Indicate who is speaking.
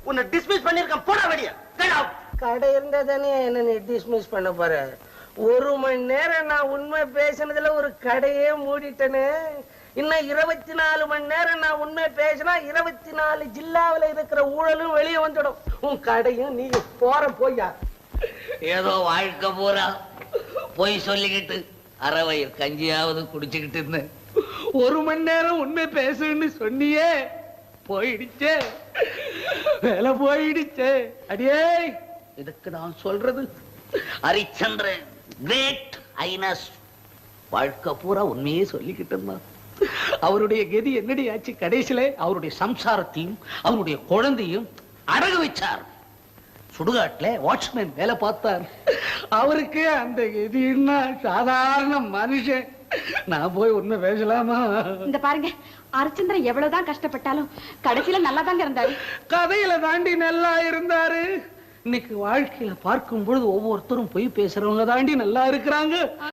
Speaker 1: உன்னை டிஸ்மிஸ் பண்ணிருக்கேன், போட வெளிய.
Speaker 2: கடை இருந்தா தானே என்ன நீ டிஸ்மிஸ் பண்ண போற? 1 மணி நேரம் நான் உண்மை பேசினதுல ஒரு கடையே மூடிட்டேனே. இன்னும் 24 மணி நேரம் நான் உண்மை பேசினா 24 ஜில்லாவில இருக்கிற ஊழலும் வெளியே வந்துடும். உன் கடையும் நீ போயா.
Speaker 3: ஏதோ வாழ்க்கை பூரா போய் சொல்லிக்கிட்டு அறவயிர் கஞ்சியாவது குடிச்சுக்கிட்டு இருந்தேன். 1 மணி நேரம் உண்மை பேசுன்னு சொன்னியே, போயிடுச்சே, வேலை போயிடுச்சே. அடியே, இதுக்கு நான் சொல்றது ஹரிச்சந்திரன் கிரேட் ஐனஸ் வாழ்க்கை பூரா உண்மையே சொல்லிக்கிட்டு இருந்தான். அவருடைய கதி என்னடி ஆச்சு? கடைசியில அவருடைய சம்சாரத்தையும் அவருடைய குழந்தையும் அடகு வச்சார். சுடுகாட்டுல வாட்ச்மேன் வேலை பார்த்தார். அவருக்கு அந்த கதின்னா சாதாரண மனுஷன். நான் போய் உண்மை பேசலாமா?
Speaker 4: இந்த பாருங்க, ஹரிச்சந்திரன் எவ்வளவுதான் கஷ்டப்பட்டாலும் கடைசியில நல்லா தாங்க இருந்தாரு.
Speaker 3: கதையில தாண்டி நல்லா இருந்தாரு. இன்னைக்கு வாழ்க்கையில பார்க்கும் பொழுது ஒவ்வொருத்தரும் போய் பேசுறவங்க தாண்டி நல்லா இருக்கிறாங்க.